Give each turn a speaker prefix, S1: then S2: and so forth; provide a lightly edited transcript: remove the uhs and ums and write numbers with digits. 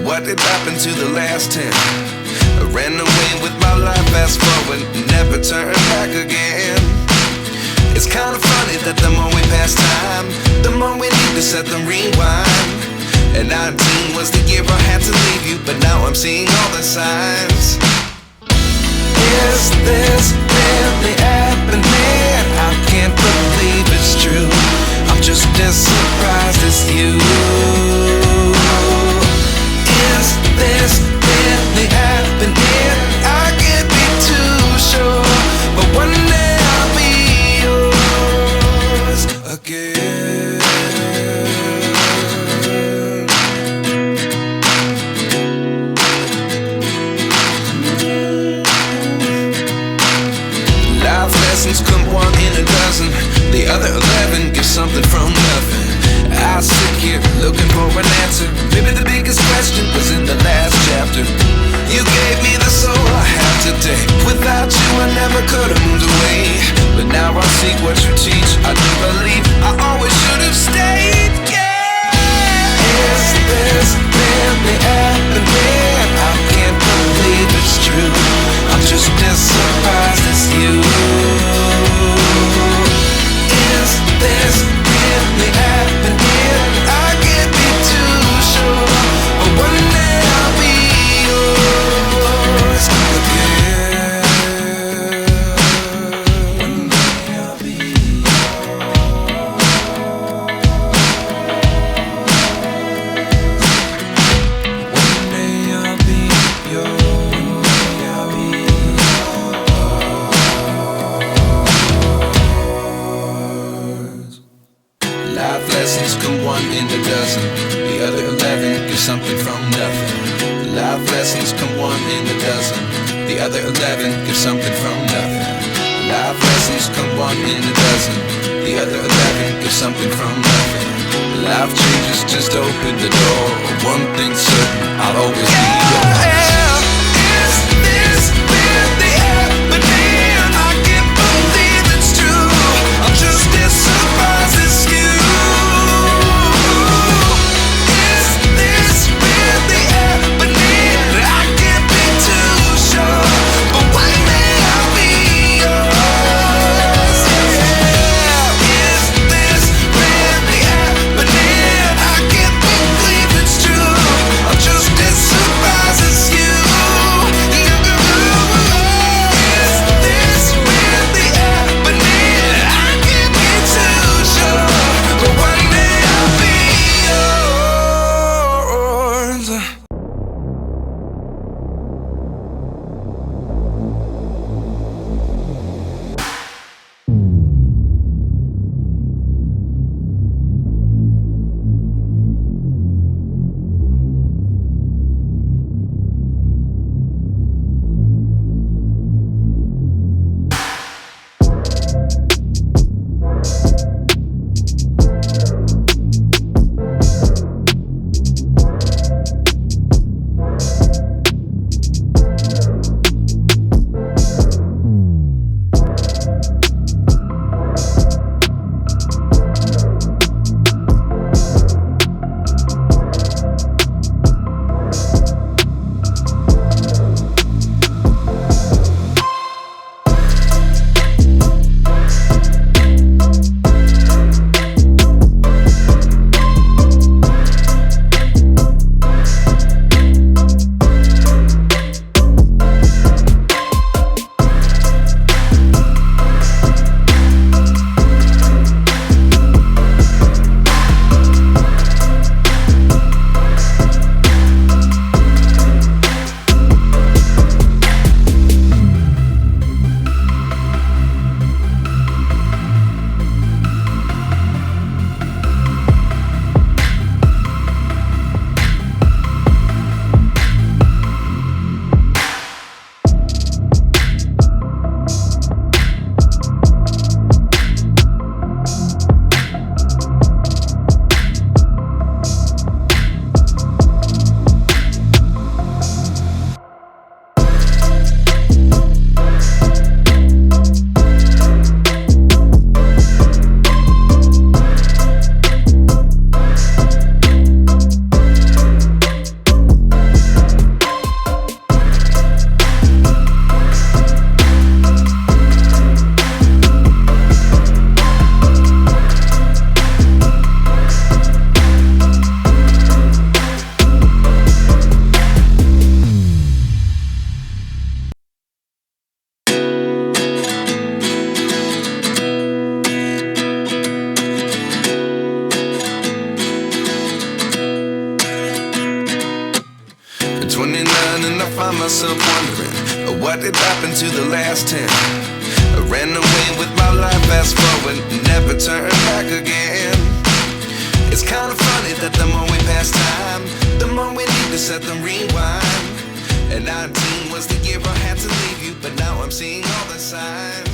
S1: what did happen to the last 10? I ran away with my life, fast forward, never turn back again. It's kinda funny that the more we pass time, the more we need to set the rewind. And 19 was the year I had to leave you, but now I'm seeing all the signs. Is this really happening? I can't believe it's true. I'm just as surprised as you. Is this really happening? I can't be too sure, but one day I'll be yours again. Life lessons come one in a dozen. The other 11 give something from nothing. I sit here looking for an answer. Maybe the biggest question was in the last chapter. You gave me the soul I have today. Without you I never could have moved away. But now I see what you teach. I do believe I always should have stayed. Yeah. Is this really happening? I can't believe it's true. I'm just as surprised as you. Is this really happening? I can't be too sure, but one day I'll be yours again. One day I'll be One day I'll be yours. Life lessons come one in a dozen. The other 11 give something from nothing. Life lessons come one in a dozen. The other 11 give something from nothing. Life lessons come one in a dozen. The other 11 give something from nothing. Life changes just open the door. One thing's certain, I'll always be yours. Is this really happening? I can't believe it's true. I'm just as surprised as you. Surprised 29 and I find myself wondering, what did happen to the last 10? I ran away with my life, fast forward, never turn back again. It's kind of funny that the more we pass time, the more we need to set them rewind. And 19 was the year I had to leave you, but now I'm seeing all the signs.